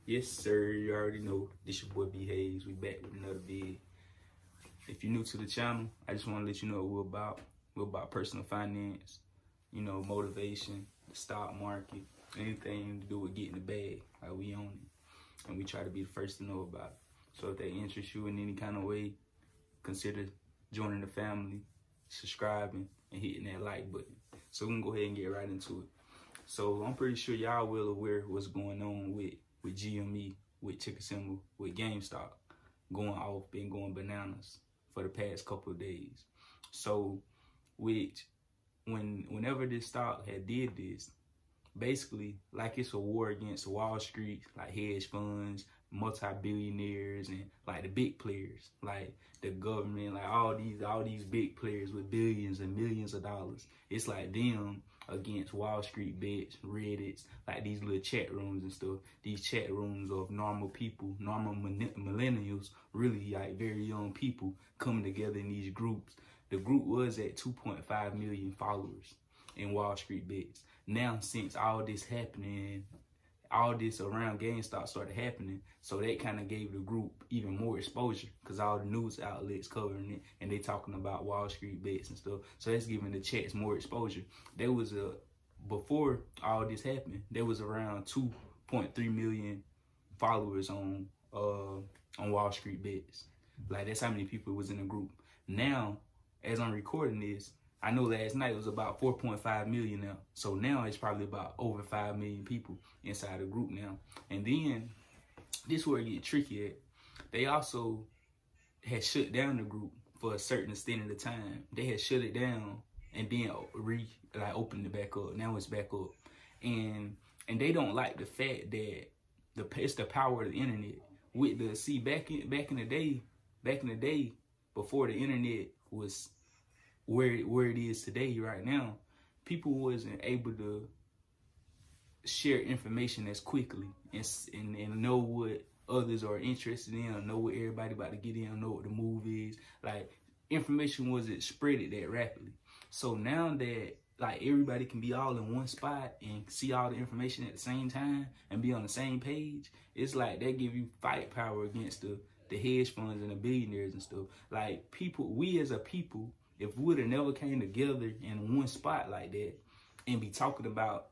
Yes, sir. You already know. This your boy B Hayes. We back with another vid. If you're new to the channel, I just want to let you know what we're about. We're about personal finance, you know, motivation, the stock market, anything to do with getting the bag. Like, we own it, and we try to be the first to know about it. So if that interests you in any kind of way, consider joining the family, subscribing, and hitting that like button. So we can go ahead and get right into it. So I'm pretty sure y'all well aware what's going on with GME, with ticker symbol, with GameStop going off, been going bananas for the past couple of days. So whenever this stock had did this, basically like it's a war against Wall Street, like hedge funds, multi-billionaires, and like the big players, like the government, like all these big players with billions and millions of dollars. It's like them against Wall Street bets, Reddits, like these little chat rooms and stuff. These chat rooms of normal people, normal millennials, really like very young people coming together in these groups. The group was at 2.5 million followers in Wall Street bets. Now, since all this happening, all this around GameStop started happening, so that kind of gave the group even more exposure because all the news outlets covering it and they talking about Wall Street bets and stuff. So that's giving the chats more exposure. There was before all this happened, there was around 2.3 million followers on Wall Street bets. Like, that's how many people was in the group. Now, as I'm recording this, I know last night it was about 4.5 million now. So now it's probably about over 5 million people inside the group now. And then this is where it get tricky at. They also had shut down the group for a certain extent of the time. They had shut it down and then opened it back up. Now it's back up. And they don't like the fact that it's the power of the internet. With the back in the day, before the internet was where it is today, right now, people wasn't able to share information as quickly and know what others are interested in, know what everybody about to get in, know what the move is. Like, information wasn't spreaded that rapidly. So now that like everybody can be all in one spot and see all the information at the same time and be on the same page, it's like they give you fight power against the hedge funds and the billionaires and stuff. Like, we as a people, if we would have never came together in one spot like that and be talking about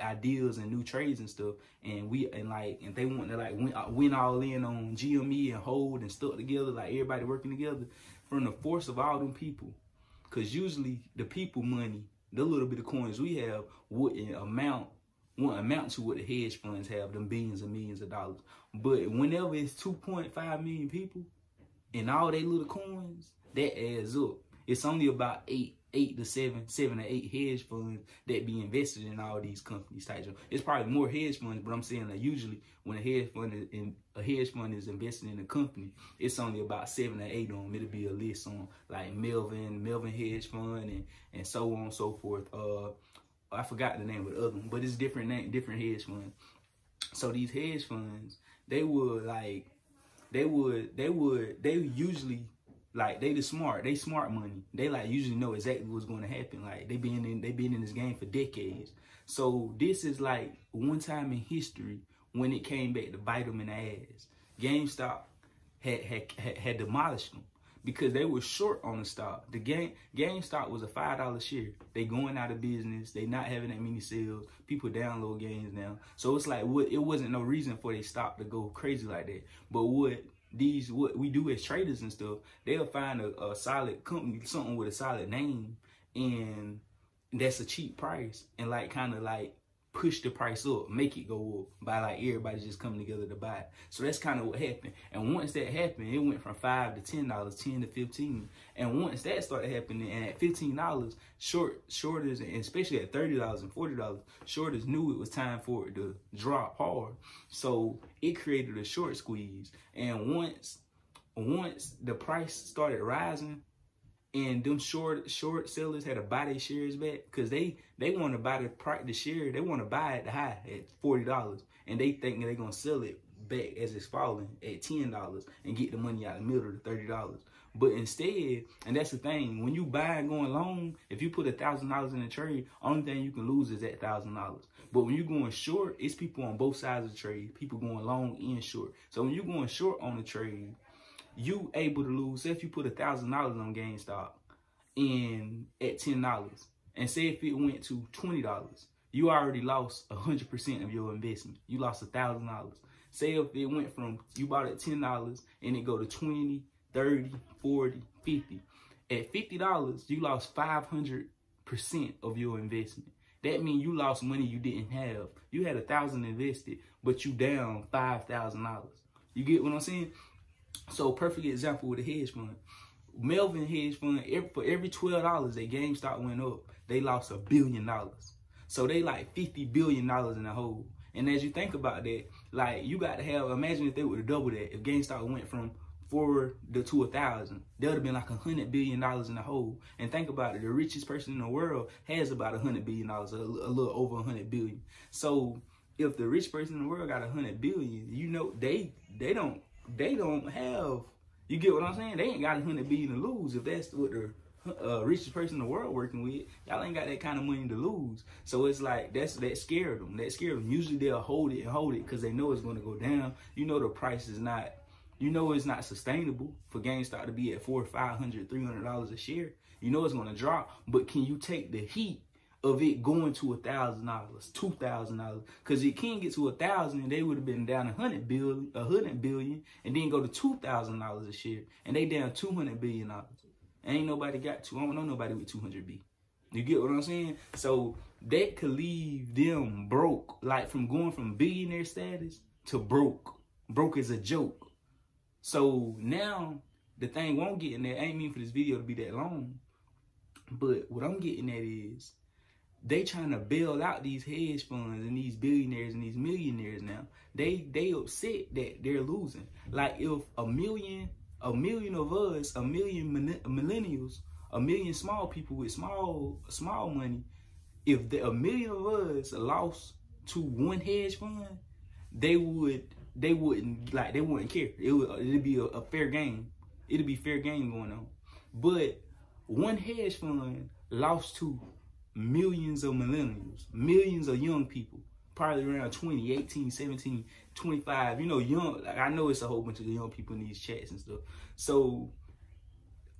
ideas and new trades and stuff, and they want to like win all in on GME and hold and stuck together, like everybody working together, from the force of all them people. Because usually the people money, the little bit of coins we have, wouldn't amount to what the hedge funds have, them billions and millions of dollars. But whenever it's 2.5 million people and all they little coins, that adds up. It's only about seven to eight hedge funds that be invested in all these companies. It's probably more hedge funds, but I'm saying that usually when a hedge fund is investing in a company, it's only about 7 or 8 of them. It'll be a list on like Melvin Hedge Fund, and so on and so forth. I forgot the name of the other one, but it's different hedge funds. So these hedge funds, they usually, like, they smart money. They like usually know exactly what's going to happen. Like, they been in this game for decades. So this is like one time in history when it came back to bite them in the ass. GameStop had demolished them because they were short on the stock. GameStop was a $5 share. They going out of business. They not having that many sales. People download games now. So it's like it wasn't no reason for they stock to go crazy like that. But what we do as traders and stuff, they'll find a solid company, something with a solid name, and that's a cheap price, and like kind of like push the price up, make it go up by like everybody just coming together to buy it. So that's kind of what happened. And once that happened, it went from $5 to $10, 10 to 15. And once that started happening, and at $15, shorters, and especially at $30 and $40, shorters knew it was time for it to drop hard. So it created a short squeeze. And once the price started rising, and them short sellers had to buy their shares back because they want to buy the share. They want to buy it high at $40, and they think they're gonna sell it back as it's falling at $10 and get the money out of the middle to $30. But instead, and that's the thing, when you buy and going long, if you put $1,000 in a trade, only thing you can lose is that $1,000. But when you're going short, it's people on both sides of the trade, people going long and short. So when you're going short on the trade, you able to lose. Say if you put $1,000 on GameStop and at $10, and say if it went to $20, you already lost 100% of your investment. You lost $1,000. Say if it went from, you bought at $10 and it go to 20, 30, 40, 50. At $50, you lost 500% of your investment. That means you lost money you didn't have. You had $1,000 invested, but you down $5,000. You get what I'm saying? So perfect example with a hedge fund. Melvin hedge fund, for every $12 that GameStop went up, they lost $1 billion. So they like $50 billion in the hole. And as you think about that, like you got to have, imagine if they would have doubled that. If GameStop went from 4 to 1,000, there would have been like $100 billion in the hole. And think about it, the richest person in the world has about $100 billion, a little over $100 billion. So if the rich person in the world got $100 billion, you know they don't have. You get what I'm saying? They ain't got $100 billion to lose. If that's what the richest person in the world working with, y'all ain't got that kind of money to lose. So it's like that scared them. That scared them. Usually they'll hold it because they know it's going to go down. You know the price is not. You know it's not sustainable for GameStop to be at $400, $500, $300 a share. You know it's going to drop. But can you take the heat of it going to $1,000, $2,000? Because it can get to 1,000, and they would have been down $100 billion, and then go to $2,000 a share, and they down $200 billion. Ain't nobody got to. I don't know nobody with 200 B. You get what I'm saying? So that could leave them broke, like from going from billionaire status to broke. Broke is a joke. So now the thing won't get in there. I ain't mean for this video to be that long, but what I'm getting at is they trying to bail out these hedge funds and these billionaires and these millionaires now. They upset that they're losing. Like if a million of us, a million millennials, a million small people with small money, if a million of us lost to one hedge fund, they wouldn't care. It'd be a fair game. It'd be fair game going on. But one hedge fund lost to millions of millennials, millions of young people, probably around 20, 18, 17, 25, you know, young. Like I know it's a whole bunch of young people in these chats and stuff. So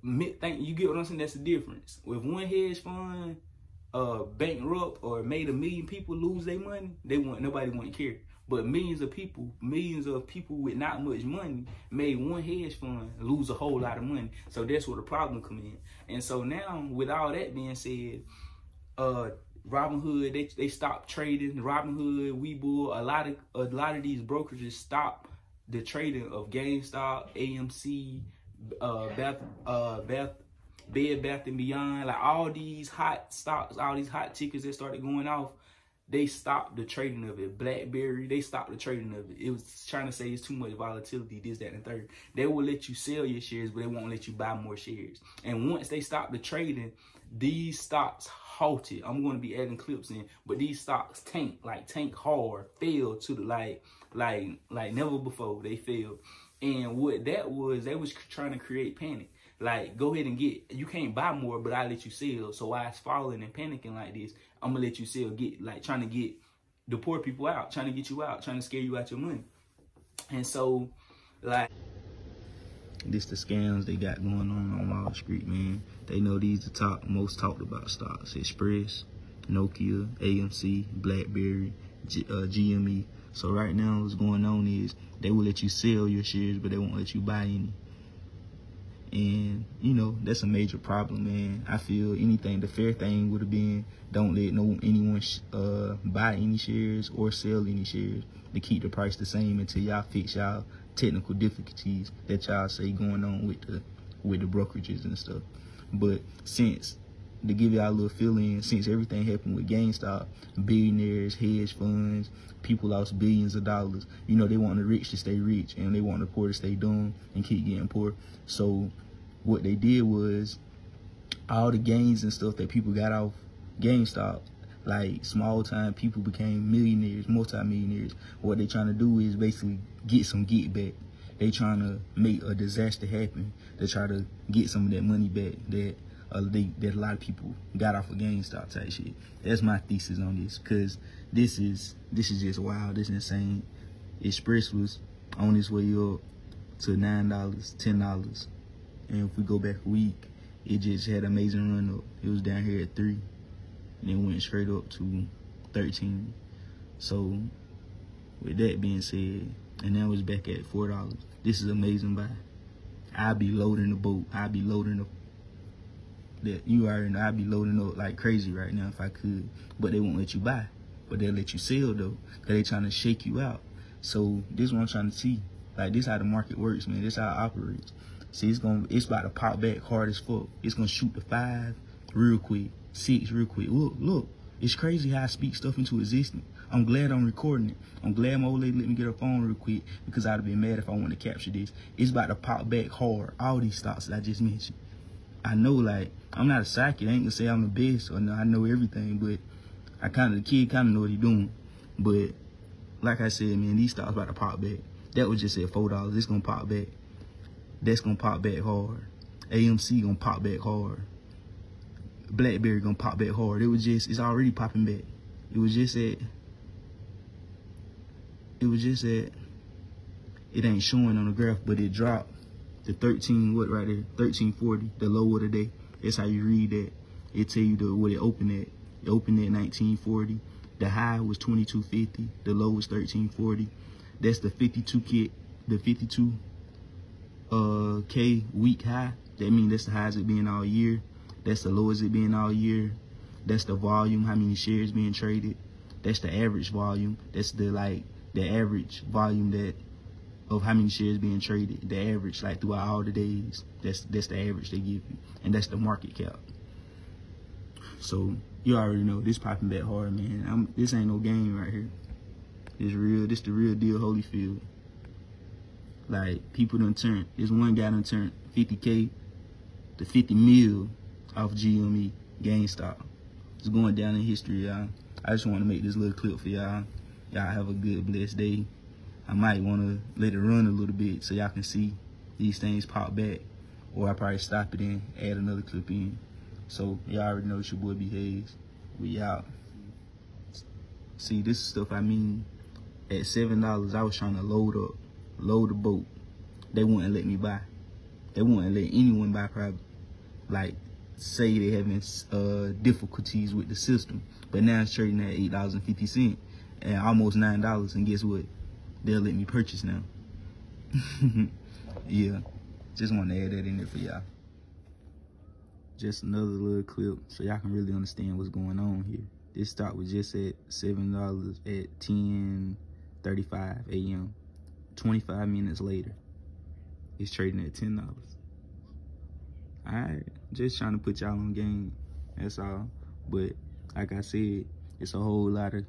you get what I'm saying? That's the difference. If one hedge fund bankrupt or made 1 million people lose their money, nobody wouldn't care. But millions of people with not much money made one hedge fund lose a whole lot of money. So that's where the problem come in. And so now, with all that being said, Robinhood, they stopped trading. Robinhood, Webull, a lot of these brokerages stopped the trading of GameStop, AMC, Bed Bath & Beyond, like all these hot stocks, all these hot tickets that started going off. They stopped the trading of it. BlackBerry, they stopped the trading of it. It was trying to say it's too much volatility, this, that, and the third. They will let you sell your shares, but they won't let you buy more shares. And once they stop the trading, these stocks halted. I'm going to be adding clips in, but these stocks tank hard, fell to the like never before. They failed. And what that was, they was trying to create panic. Like, go ahead and you can't buy more, but I'll let you sell. So while it's falling and panicking like this, I'm going to let you sell, trying to get the poor people out, trying to get you out, trying to scare you out your money. And so, like, this the scams they got going on Wall Street, man. They know these the most talked about stocks. Express, Nokia, AMC, BlackBerry, GME. So right now what's going on is they will let you sell your shares, but they won't let you buy any. And, you know, that's a major problem, man. I feel the fair thing would have been, don't let anyone buy any shares or sell any shares, to keep the price the same until y'all fix y'all technical difficulties that y'all say going on with the brokerages and stuff. But to give y'all a little fill-in, since everything happened with GameStop, billionaires, hedge funds, people lost billions of dollars. You know, they want the rich to stay rich, and they want the poor to stay dumb and keep getting poor. So what they did was, all the gains and stuff that people got off GameStop, Like, small time people became millionaires, multi-millionaires. What they trying to do is basically get some get back. They trying to make a disaster happen. They try to get some of that money back that that a lot of people got off of GameStop type shit. That's my thesis on this, because this is just wild. This is insane. Express was on its way up to $9, $10. And if we go back a week, it just had an amazing run up. It was down here at 3, and it went straight up to 13. So with that being said, and now it's back at $4. This is amazing buy. I'll be loading the boat. I'll be loading I'll be loading up like crazy right now if I could. But they won't let you buy. But they'll let you sell though, because they trying to shake you out. So this is what I'm trying to see. Like, this how the market works, man. This how it operates. See, it's about to pop back hard as fuck. It's gonna shoot to 5 real quick, 6 real quick. Look, it's crazy how I speak stuff into existence. I'm glad I'm recording it. I'm glad my old lady let me get her phone real quick, because I'd have been mad if I wanted to capture this. It's about to pop back hard. All these stocks that I just mentioned. I know, like, I'm not a psychic. I ain't gonna say I'm the best or no, I know everything, but the kid kind of know what he doing. But like I said, man, these stocks about to pop back. That was just at $4. It's gonna pop back. That's gonna pop back hard. AMC gonna pop back hard. BlackBerry gonna pop back hard. It's already popping back. It ain't showing on the graph, but it dropped to 13, what right there, 1340, the low of the day. That's how you read that. It tell you what it opened at. It opened at 1940. The high was 2250. The low was 1340. That's the 52 kit, the 52 K week high. That means that's the highs it been all year. That's the lowest it been all year. That's the volume, how many shares being traded. That's the average volume. That's the average volume of how many shares being traded. The average, like, throughout all the days. That's the average they give you, and that's the market cap. So you already know this popping back hard, man. This ain't no game right here. It's real. This the real deal, Holyfield. Like, people done turned. This one guy done turned 50K to 50 mil off GME, GameStop. It's going down in history, y'all. I just want to make this little clip for y'all. Y'all have a good, blessed day. I might want to let it run a little bit so y'all can see these things pop back. Or I probably stop it and add another clip in. So y'all already know it's your boy B Hayes. We out. See, this is stuff I mean. At $7, I was trying to load the boat. They wouldn't let me buy. They wouldn't let anyone buy, probably. Like, say they having difficulties with the system. But now it's trading at $8.50 and almost $9. And guess what? They'll let me purchase now. Yeah, just want to add that in there for y'all. Just another little clip so y'all can really understand what's going on here. This stock was just at $7 at 10:35 a.m. 25 minutes later, it's trading at $10. Alright, just trying to put y'all on game. That's all. But like I said, it's a whole lot of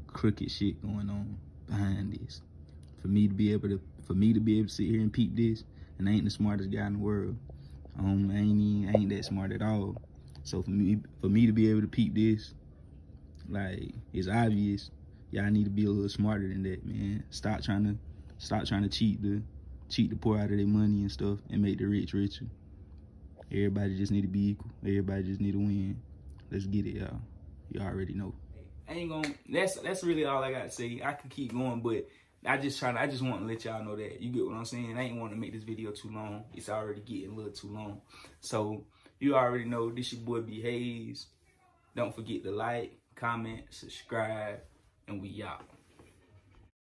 crooked shit going on behind this. For me to be able to sit here and peep this, and I ain't the smartest guy in the world. I ain't that smart at all. So for me to be able to peep this, like, it's obvious. Y'all need to be a little smarter than that, man. Stop trying to cheat the poor out of their money and stuff, and make the rich richer. Everybody just need to be equal. Everybody just need to win. Let's get it, y'all. You already know. That's really all I got to say. I could keep going, but I just want to let y'all know that. You get what I'm saying? I ain't want to make this video too long. It's already getting a little too long. So you already know this your boy B Hayes. Don't forget to like, comment, subscribe, and we out.